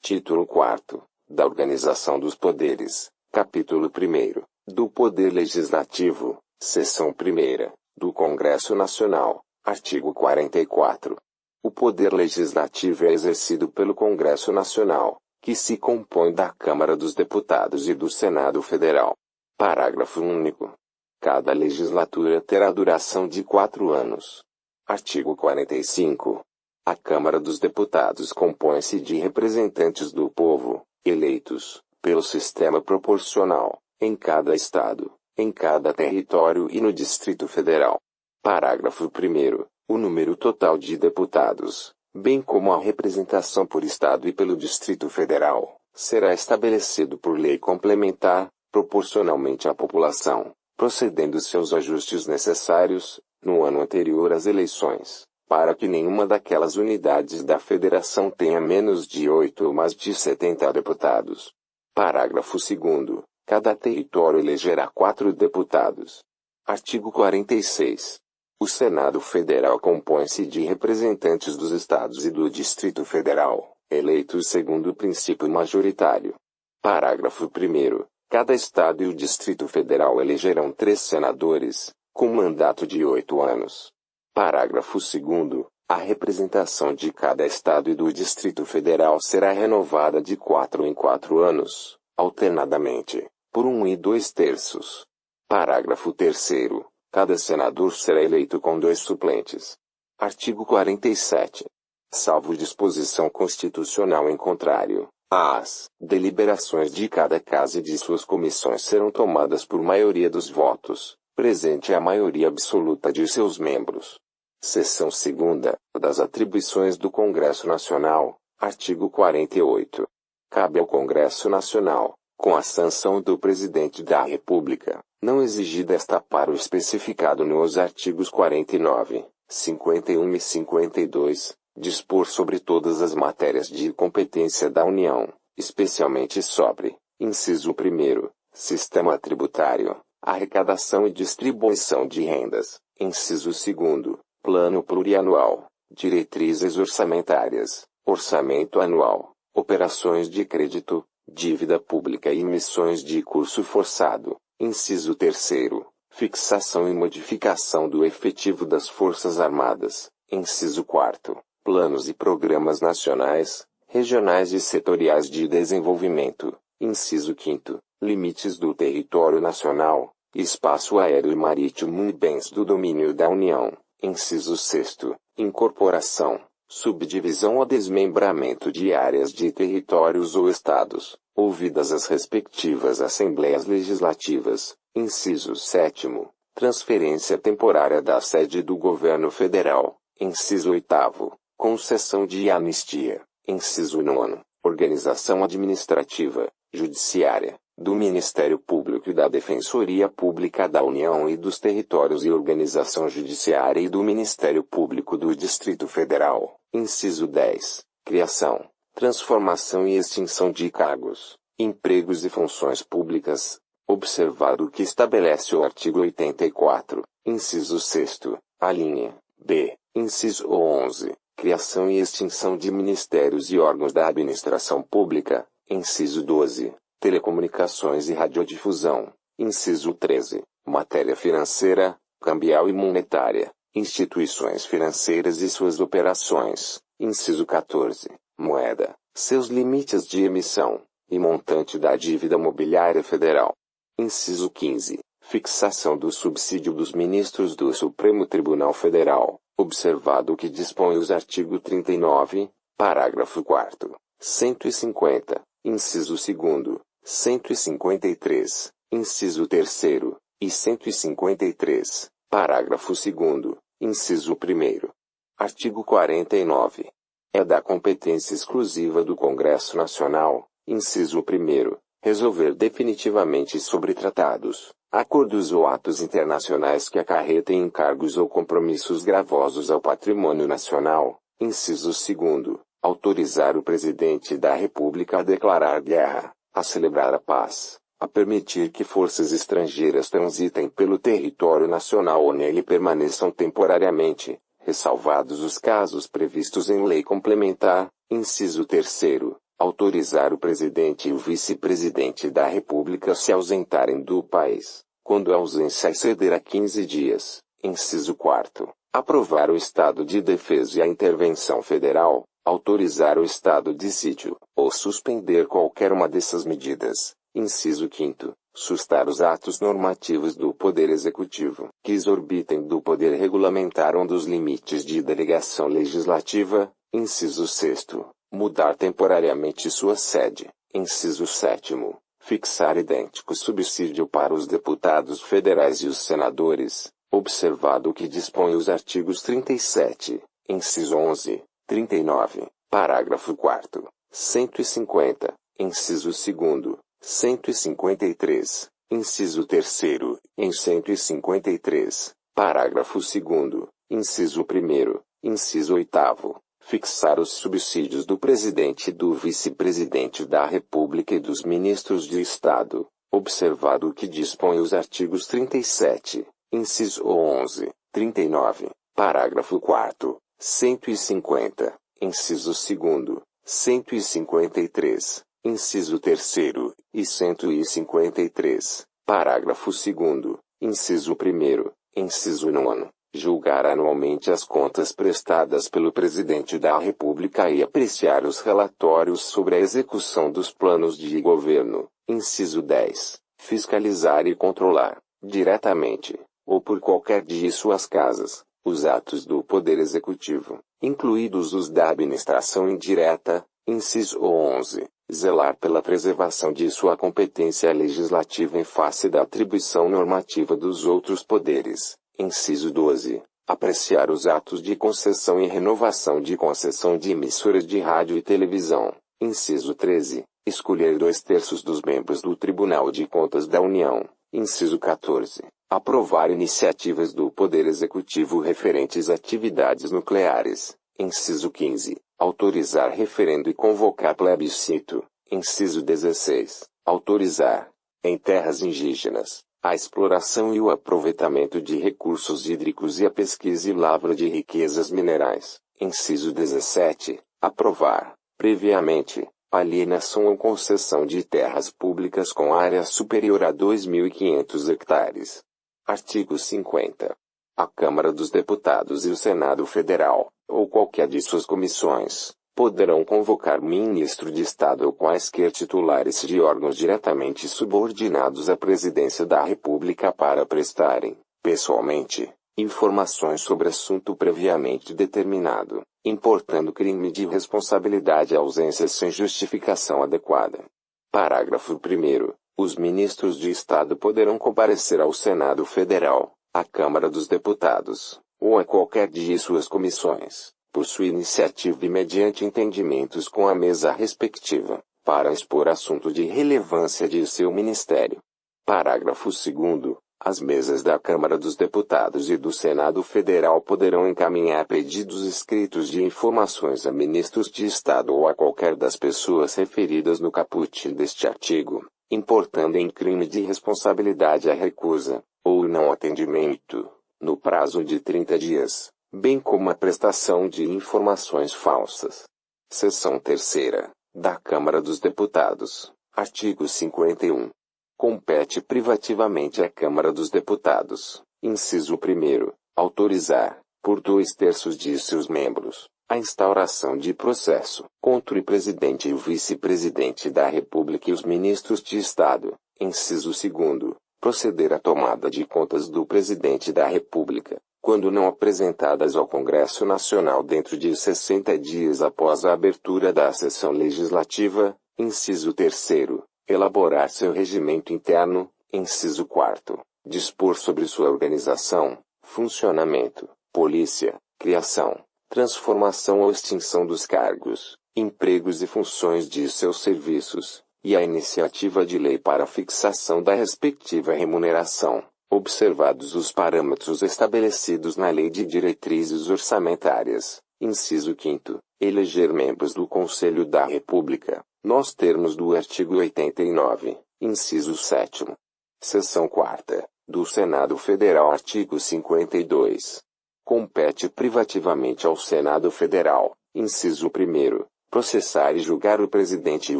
Título 4. Da Organização dos Poderes. Capítulo 1. Do Poder Legislativo. Seção 1. Do Congresso Nacional. Artigo 44. O poder legislativo é exercido pelo Congresso Nacional, que se compõe da Câmara dos Deputados e do Senado Federal. Parágrafo único. Cada legislatura terá duração de 4 anos. Artigo 45. A Câmara dos Deputados compõe-se de representantes do povo, eleitos, pelo sistema proporcional, em cada estado, em cada território e no Distrito Federal. Parágrafo 1º. O número total de deputados, bem como a representação por estado e pelo Distrito Federal, será estabelecido por lei complementar, proporcionalmente à população, procedendo-se aos ajustes necessários, no ano anterior às eleições, para que nenhuma daquelas unidades da Federação tenha menos de 8 ou mais de 70 deputados. Parágrafo 2º. Cada território elegerá 4 deputados. Artigo 46. O Senado Federal compõe-se de representantes dos estados e do Distrito Federal, eleitos segundo o princípio majoritário. Parágrafo 1º. Cada estado e o Distrito Federal elegerão 3 senadores, com mandato de 8 anos. Parágrafo 2º. A representação de cada estado e do Distrito Federal será renovada de 4 em 4 anos, alternadamente, por 1 e 2/3. Parágrafo 3º. Cada senador será eleito com 2 suplentes. Artigo 47. Salvo disposição constitucional em contrário, as deliberações de cada casa e de suas comissões serão tomadas por maioria dos votos, presente a maioria absoluta de seus membros. Seção 2ª. Das atribuições do Congresso Nacional. Artigo 48. Cabe ao Congresso Nacional, com a sanção do Presidente da República, não exigida esta para o especificado nos artigos 49, 51 e 52, dispor sobre todas as matérias de competência da União, especialmente sobre, inciso 1º, sistema tributário, arrecadação e distribuição de rendas, inciso 2º, plano plurianual, diretrizes orçamentárias, orçamento anual, operações de crédito, dívida pública e emissões de curso forçado, inciso 3º, fixação e modificação do efetivo das Forças Armadas, inciso 4º, planos e programas nacionais, regionais e setoriais de desenvolvimento, inciso 5º, limites do território nacional, espaço aéreo e marítimo e bens do domínio da União, inciso 6º, incorporação, subdivisão ou desmembramento de áreas de territórios ou estados, ouvidas as respectivas Assembleias Legislativas, inciso 7º, transferência temporária da sede do Governo Federal, inciso 8º, concessão de anistia, inciso 9º, organização administrativa, judiciária, do Ministério Público e da Defensoria Pública da União e dos Territórios e organização judiciária e do Ministério Público do Distrito Federal, inciso 10, criação, transformação e extinção de cargos, empregos e funções públicas, observado o que estabelece o artigo 84, inciso 6º, alínea B, inciso 11, criação e extinção de ministérios e órgãos da administração pública, inciso 12, telecomunicações e radiodifusão, inciso 13, matéria financeira, cambial e monetária, instituições financeiras e suas operações, inciso 14, moeda, seus limites de emissão, e montante da dívida mobiliária federal. Inciso 15. Fixação do subsídio dos ministros do Supremo Tribunal Federal, observado o que dispõe os artigos 39, parágrafo 4º, 150, inciso 2º, 153, inciso 3º, e 153, parágrafo 2º, inciso 1º. Artigo 49. É da competência exclusiva do Congresso Nacional, inciso 1º, resolver definitivamente sobre tratados, acordos ou atos internacionais que acarretem encargos ou compromissos gravosos ao patrimônio nacional, inciso 2º, autorizar o Presidente da República a declarar guerra, a celebrar a paz, a permitir que forças estrangeiras transitem pelo território nacional ou nele permaneçam temporariamente, ressalvados os casos previstos em lei complementar, inciso 3º, autorizar o presidente e o vice-presidente da República a se ausentarem do país, quando a ausência exceder a 15 dias. Inciso 4. Aprovar o estado de defesa e a intervenção federal, autorizar o estado de sítio, ou suspender qualquer uma dessas medidas. Inciso 5. Sustar os atos normativos do Poder Executivo, que exorbitem do poder regulamentar um dos limites de delegação legislativa. Inciso 6. Mudar temporariamente sua sede. Inciso 7. Fixar idêntico subsídio para os deputados federais e os senadores, observado o que dispõe os artigos 37, inciso 11, 39, parágrafo 4º, 150, inciso 2º, 153, inciso 3º, em 153, parágrafo 2º, inciso 1º, inciso 8º, fixar os subsídios do presidente e do vice-presidente da República e dos ministros de Estado, observado o que dispõe os artigos 37, inciso 11, 39, parágrafo 4º, 150, inciso 2º, 153, inciso 3º, e 153, parágrafo 2º, inciso 1º, inciso 9, julgar anualmente as contas prestadas pelo Presidente da República e apreciar os relatórios sobre a execução dos planos de governo. Inciso 10, fiscalizar e controlar, diretamente, ou por qualquer de suas casas, os atos do Poder Executivo, incluídos os da administração indireta. Inciso 11. Zelar pela preservação de sua competência legislativa em face da atribuição normativa dos outros poderes. Inciso 12. Apreciar os atos de concessão e renovação de concessão de emissoras de rádio e televisão. Inciso 13. Escolher 2/3 dos membros do Tribunal de Contas da União. Inciso 14. Aprovar iniciativas do Poder Executivo referentes a atividades nucleares. Inciso 15. Autorizar referendo e convocar plebiscito. Inciso 16. Autorizar, em terras indígenas, a exploração e o aproveitamento de recursos hídricos e a pesquisa e lavra de riquezas minerais. Inciso 17. Aprovar, previamente, alienação ou concessão de terras públicas com área superior a 2.500 hectares. Artigo 50. A Câmara dos Deputados e o Senado Federal, ou qualquer de suas comissões, poderão convocar ministro de Estado ou quaisquer titulares de órgãos diretamente subordinados à Presidência da República para prestarem, pessoalmente, informações sobre assunto previamente determinado, importando crime de responsabilidade e ausência sem justificação adequada. Parágrafo 1º. Os ministros de Estado poderão comparecer ao Senado Federal, à Câmara dos Deputados, ou a qualquer de suas comissões, por sua iniciativa e mediante entendimentos com a mesa respectiva, para expor assunto de relevância de seu ministério. Parágrafo 2º. As mesas da Câmara dos Deputados e do Senado Federal poderão encaminhar pedidos escritos de informações a ministros de Estado ou a qualquer das pessoas referidas no caput deste artigo, importando em crime de responsabilidade a recusa, ou o não atendimento, no prazo de 30 dias, bem como a prestação de informações falsas. Seção 3ª, da Câmara dos Deputados. Artigo 51. Compete privativamente à Câmara dos Deputados, inciso 1º, autorizar, por 2/3 de seus membros, a instauração de processo contra o Presidente e o Vice-Presidente da República e os ministros de Estado. Inciso 2º, proceder à tomada de contas do Presidente da República, quando não apresentadas ao Congresso Nacional dentro de 60 dias após a abertura da sessão legislativa. Inciso 3º, elaborar seu regimento interno. Inciso 4º, dispor sobre sua organização, funcionamento, polícia, criação, transformação ou extinção dos cargos, empregos e funções de seus serviços, e a iniciativa de lei para a fixação da respectiva remuneração, observados os parâmetros estabelecidos na Lei de Diretrizes Orçamentárias. Inciso 5º, eleger membros do Conselho da República, nos termos do artigo 89, inciso 7º. Seção 4ª, do Senado Federal. Artigo 52. Compete privativamente ao Senado Federal, inciso 1º, processar e julgar o presidente e o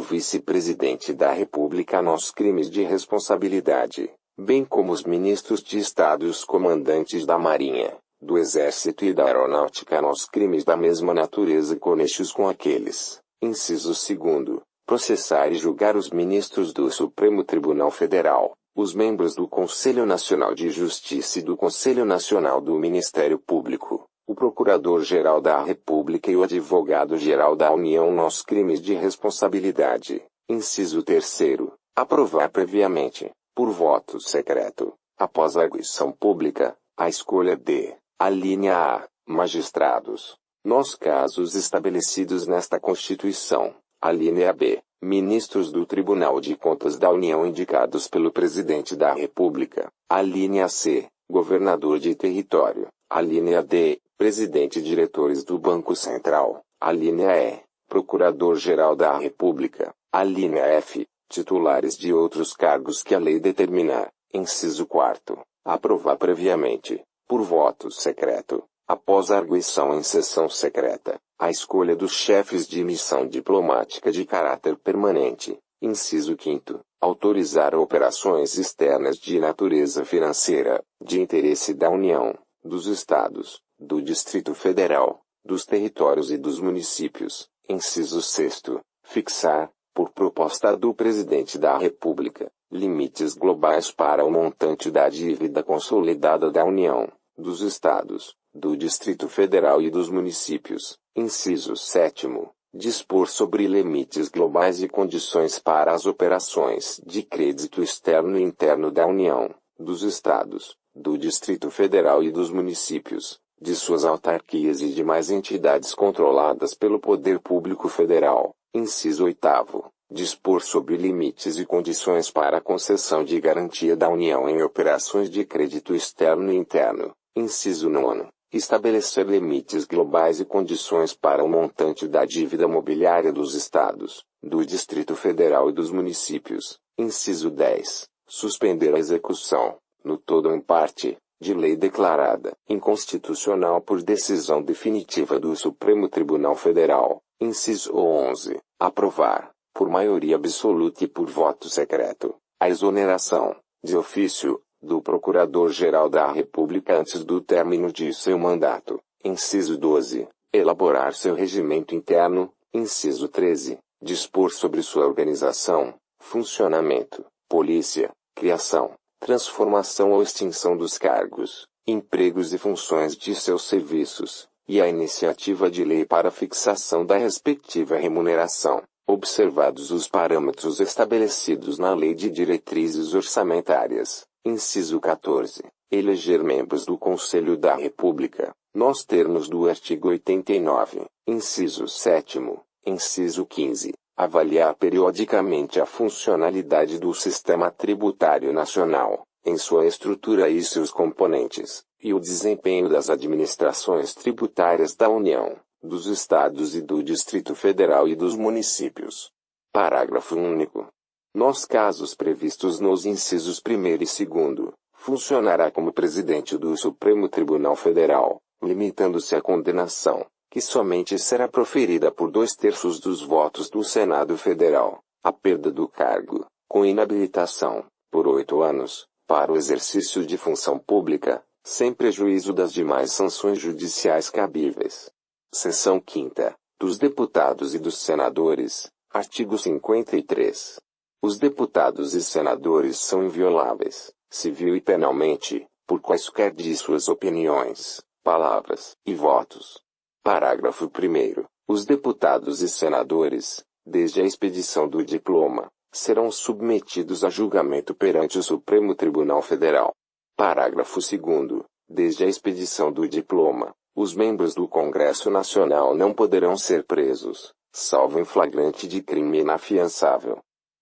vice-presidente da República nos crimes de responsabilidade, bem como os ministros de Estado e os comandantes da Marinha, do Exército e da Aeronáutica nos crimes da mesma natureza conexos com aqueles. Inciso 2º. Processar e julgar os ministros do Supremo Tribunal Federal, os membros do Conselho Nacional de Justiça e do Conselho Nacional do Ministério Público, o Procurador-Geral da República e o Advogado-Geral da União nos crimes de responsabilidade. Inciso 3º. Aprovar previamente, por voto secreto, após arguição pública, a escolha de, alínea A, magistrados, nos casos estabelecidos nesta Constituição. Alínea B. Ministros do Tribunal de Contas da União indicados pelo Presidente da República. Alínea C. Governador de território. Alínea D. Presidente e diretores do Banco Central. Alínea E. Procurador-Geral da República. Alínea F. Titulares de outros cargos que a lei determinar. Inciso 4º. Aprovar previamente, por voto secreto, após arguição em sessão secreta, a escolha dos chefes de missão diplomática de caráter permanente. Inciso 5º. Autorizar operações externas de natureza financeira, de interesse da União, dos Estados, do Distrito Federal, dos territórios e dos municípios. Inciso 6º. Fixar, por proposta do Presidente da República, limites globais para o montante da dívida consolidada da União, dos Estados, do Distrito Federal e dos municípios. Inciso 7º. Dispor sobre limites globais e condições para as operações de crédito externo e interno da União, dos Estados, do Distrito Federal e dos municípios, de suas autarquias e demais entidades controladas pelo Poder Público Federal. Inciso 8º. Dispor sobre limites e condições para a concessão de garantia da União em operações de crédito externo e interno. Inciso 9º. Estabelecer limites globais e condições para o montante da dívida mobiliária dos Estados, do Distrito Federal e dos municípios. Inciso 10. Suspender a execução, no todo ou em parte, de lei declarada inconstitucional por decisão definitiva do Supremo Tribunal Federal. Inciso 11. Aprovar, por maioria absoluta e por voto secreto, a exoneração, de ofício, do Procurador-Geral da República antes do término de seu mandato. Inciso 12. Elaborar seu regimento interno. Inciso 13. Dispor sobre sua organização, funcionamento, polícia, criação, transformação ou extinção dos cargos, empregos e funções de seus serviços, e a iniciativa de lei para fixação da respectiva remuneração, observados os parâmetros estabelecidos na Lei de Diretrizes Orçamentárias. Inciso 14. Eleger membros do Conselho da República, nos termos do artigo 89, inciso 7º, inciso 15. Avaliar periodicamente a funcionalidade do sistema tributário nacional, em sua estrutura e seus componentes, e o desempenho das administrações tributárias da União, dos Estados e do Distrito Federal e dos municípios. Parágrafo único. Nos casos previstos nos incisos 1º e 2º, funcionará como presidente do Supremo Tribunal Federal, limitando-se à condenação, que somente será proferida por 2/3 dos votos do Senado Federal, a perda do cargo, com inabilitação, por 8 anos, para o exercício de função pública, sem prejuízo das demais sanções judiciais cabíveis. Seção 5ª. Dos deputados e dos senadores. Artigo 53. Os deputados e senadores são invioláveis, civil e penalmente, por quaisquer de suas opiniões, palavras e votos. Parágrafo 1º. Os deputados e senadores, desde a expedição do diploma, serão submetidos a julgamento perante o Supremo Tribunal Federal. Parágrafo 2º. Desde a expedição do diploma, os membros do Congresso Nacional não poderão ser presos, salvo em flagrante de crime inafiançável.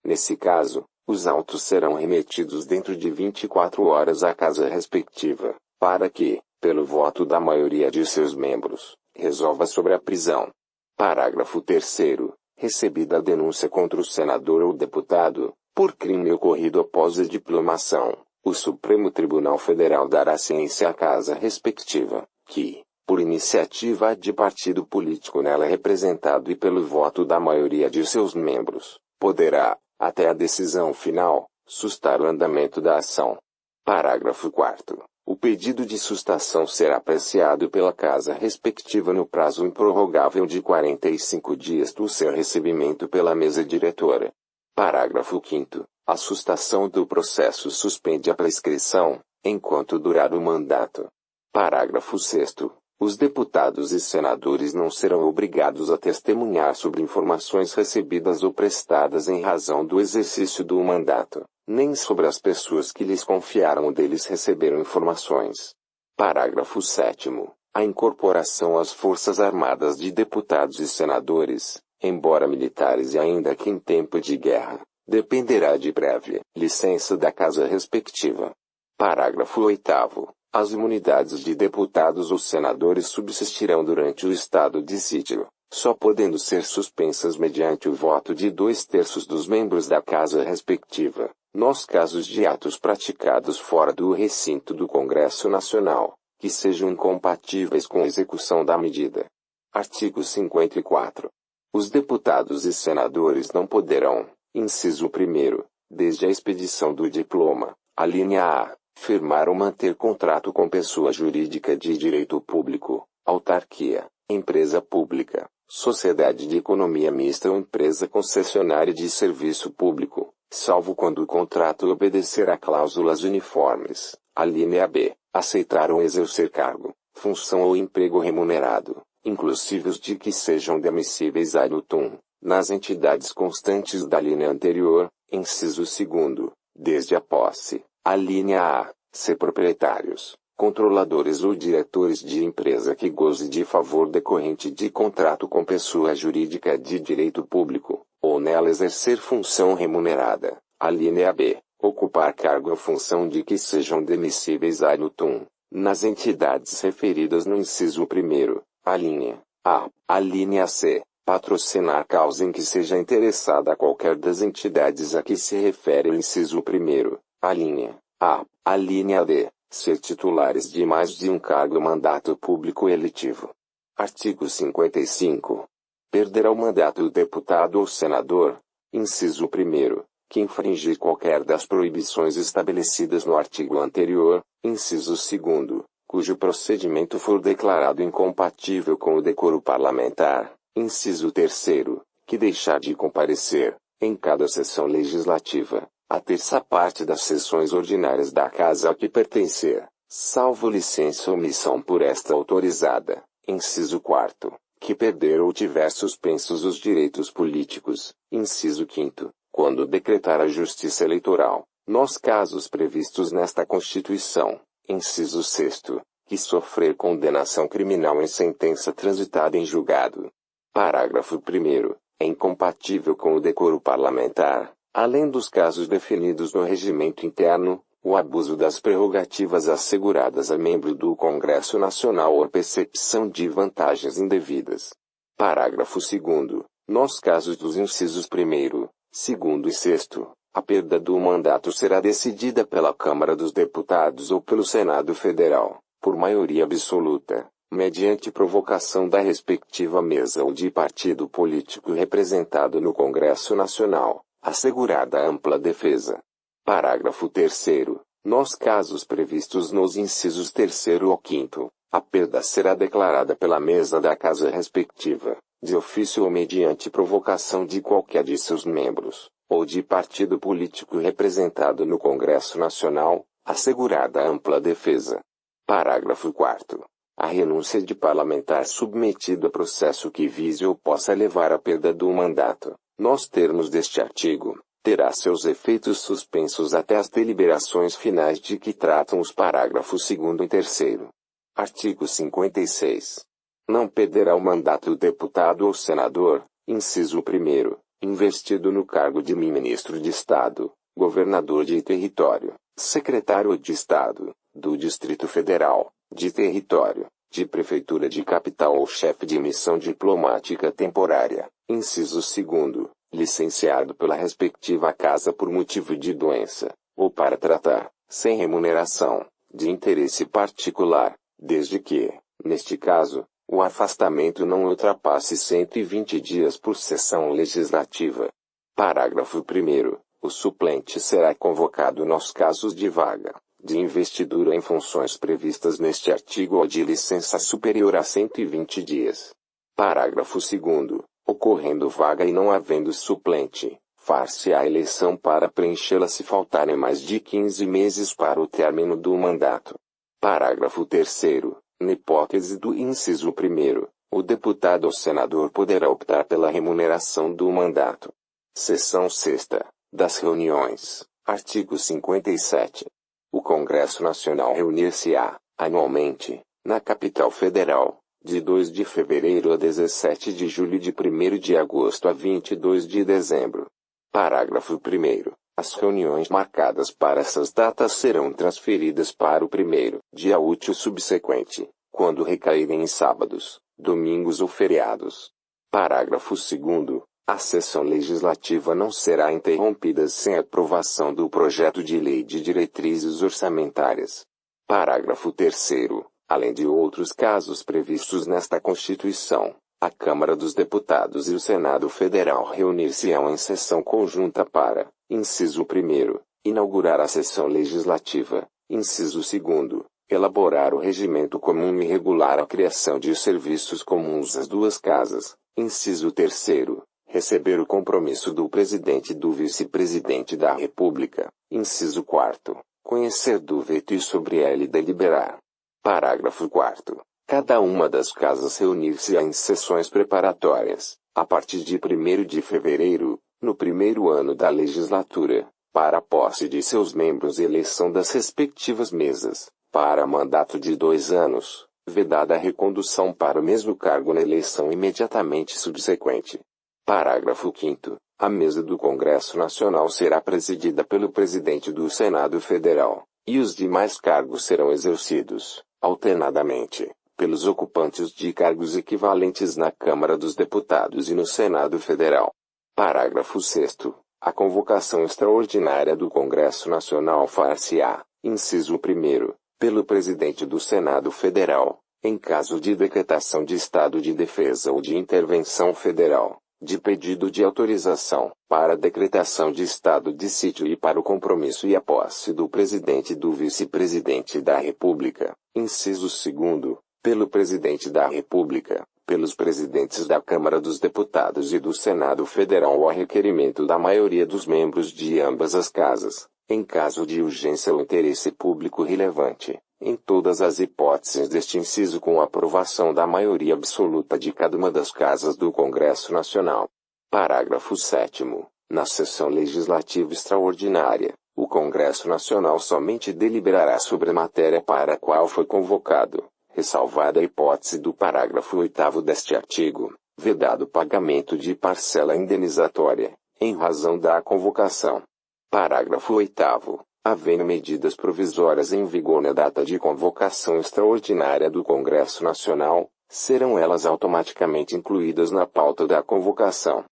Nesse caso, os autos serão remetidos dentro de 24 horas à casa respectiva, para que, pelo voto da maioria de seus membros, resolva sobre a prisão. Parágrafo 3º. Recebida a denúncia contra o senador ou deputado, por crime ocorrido após a diplomação, o Supremo Tribunal Federal dará ciência à casa respectiva, que, por iniciativa de partido político nela representado e pelo voto da maioria de seus membros, poderá, até a decisão final, sustar o andamento da ação. Parágrafo 4º. O pedido de sustação será apreciado pela casa respectiva no prazo improrrogável de 45 dias do seu recebimento pela mesa diretora. Parágrafo 5º. A sustação do processo suspende a prescrição, enquanto durar o mandato. Parágrafo 6º. Os deputados e senadores não serão obrigados a testemunhar sobre informações recebidas ou prestadas em razão do exercício do mandato, nem sobre as pessoas que lhes confiaram ou deles receberam informações. Parágrafo 7º. A incorporação às Forças Armadas de deputados e senadores, embora militares e ainda que em tempo de guerra, dependerá de prévia licença da casa respectiva. Parágrafo 8º. As imunidades de deputados ou senadores subsistirão durante o estado de sítio, só podendo ser suspensas mediante o voto de 2/3 dos membros da casa respectiva, nos casos de atos praticados fora do recinto do Congresso Nacional, que sejam incompatíveis com a execução da medida. Artigo 54. Os deputados e senadores não poderão, inciso 1º, desde a expedição do diploma, alínea A, firmar ou manter contrato com pessoa jurídica de direito público, autarquia, empresa pública, sociedade de economia mista ou empresa concessionária de serviço público, salvo quando o contrato obedecer a cláusulas uniformes, alínea B, aceitar ou exercer cargo, função ou emprego remunerado, inclusive os de que sejam demissíveis ad nutum, nas entidades constantes da linha anterior, inciso 2º, desde a posse. A linha A, ser proprietários, controladores ou diretores de empresa que goze de favor decorrente de contrato com pessoa jurídica de direito público, ou nela exercer função remunerada. A linha B, ocupar cargo ou função de que sejam demissíveis ad nutum, nas entidades referidas no inciso 1º. A linha A. A linha C, patrocinar causa em que seja interessada qualquer das entidades a que se refere o inciso 1º. A linha A. A linha D. Ser titulares de mais de um cargo ou mandato público eletivo. Artigo 55. Perderá o mandato o deputado ou senador, inciso 1º, que infringir qualquer das proibições estabelecidas no artigo anterior, inciso 2º, cujo procedimento for declarado incompatível com o decoro parlamentar, inciso 3º, que deixar de comparecer, em cada sessão legislativa, a terça parte das sessões ordinárias da casa a que pertencer, salvo licença ou omissão por esta autorizada, inciso 4º, que perder ou tiver suspensos os direitos políticos, inciso 5º, quando decretar a Justiça Eleitoral, nos casos previstos nesta Constituição, inciso 6º, que sofrer condenação criminal em sentença transitada em julgado. Parágrafo 1º. É incompatível com o decoro parlamentar, além dos casos definidos no regimento interno, o abuso das prerrogativas asseguradas a membro do Congresso Nacional ou a percepção de vantagens indevidas. Parágrafo 2º. Nos casos dos incisos 1º, 2º e 6º, a perda do mandato será decidida pela Câmara dos Deputados ou pelo Senado Federal, por maioria absoluta, mediante provocação da respectiva mesa ou de partido político representado no Congresso Nacional, assegurada a ampla defesa. Parágrafo 3º. Nos casos previstos nos incisos 3º ou 5º, a perda será declarada pela mesa da casa respectiva, de ofício ou mediante provocação de qualquer de seus membros, ou de partido político representado no Congresso Nacional, assegurada a ampla defesa. Parágrafo 4º. A renúncia de parlamentar submetido a processo que vise ou possa levar à perda do mandato, nos termos deste artigo, terá seus efeitos suspensos até as deliberações finais de que tratam os parágrafos 2º e 3º. Artigo 56. Não perderá o mandato o deputado ou senador, inciso 1º, investido no cargo de ministro de Estado, governador de território, secretário de Estado, do Distrito Federal, de território, de prefeitura de capital ou chefe de missão diplomática temporária, inciso 2º, licenciado pela respectiva casa por motivo de doença, ou para tratar, sem remuneração, de interesse particular, desde que, Neste caso, o afastamento não ultrapasse 120 dias por sessão legislativa. Parágrafo 1º. O suplente será convocado nos casos de vaga, de investidura em funções previstas neste artigo ou de licença superior a 120 dias. Parágrafo 2º. Ocorrendo vaga e não havendo suplente, far-se-á eleição para preenchê-la se faltarem mais de 15 meses para o término do mandato. Parágrafo 3º. Na hipótese do inciso 1º, o deputado ou senador poderá optar pela remuneração do mandato. Seção 6ª. Das reuniões. Artigo 57. O Congresso Nacional reunir-se-á, anualmente, na capital federal, de 2 de fevereiro a 17 de julho e de 1º de agosto a 22 de dezembro. Parágrafo 1º. As reuniões marcadas para essas datas serão transferidas para o primeiro dia útil subsequente, quando recaírem em sábados, domingos ou feriados. Parágrafo 2º. A sessão legislativa não será interrompida sem aprovação do projeto de lei de diretrizes orçamentárias. Parágrafo 3º. Além de outros casos previstos nesta Constituição, a Câmara dos Deputados e o Senado Federal reunir-se-ão em sessão conjunta para, inciso 1º, inaugurar a sessão legislativa, inciso 2º, elaborar o regimento comum e regular a criação de serviços comuns às duas casas, inciso 3º, receber o compromisso do Presidente e do Vice-Presidente da República, inciso 4º, conhecer do veto e sobre ele deliberar. Parágrafo 4º. Cada uma das casas reunir-se-á em sessões preparatórias, a partir de 1º de fevereiro, no primeiro ano da legislatura, para a posse de seus membros e eleição das respectivas mesas, para mandato de 2 anos, vedada a recondução para o mesmo cargo na eleição imediatamente subsequente. Parágrafo 5º. A mesa do Congresso Nacional será presidida pelo presidente do Senado Federal, e os demais cargos serão exercidos, alternadamente, pelos ocupantes de cargos equivalentes na Câmara dos Deputados e no Senado Federal. Parágrafo 6º. A convocação extraordinária do Congresso Nacional far-se-á, inciso 1º, pelo presidente do Senado Federal, em caso de decretação de estado de defesa ou de intervenção federal, de pedido de autorização para a decretação de estado de sítio e para o compromisso e a posse do presidente e do vice-presidente da República, inciso 2º, pelo presidente da República, pelos presidentes da Câmara dos Deputados e do Senado Federal ou a requerimento da maioria dos membros de ambas as casas, em caso de urgência ou interesse público relevante, em todas as hipóteses deste inciso com a aprovação da maioria absoluta de cada uma das casas do Congresso Nacional. Parágrafo 7º. Na sessão legislativa extraordinária, o Congresso Nacional somente deliberará sobre a matéria para a qual foi convocado, ressalvada a hipótese do parágrafo 8º deste artigo, vedado o pagamento de parcela indenizatória, em razão da convocação. Parágrafo 8º. Havendo medidas provisórias em vigor na data de convocação extraordinária do Congresso Nacional, serão elas automaticamente incluídas na pauta da convocação.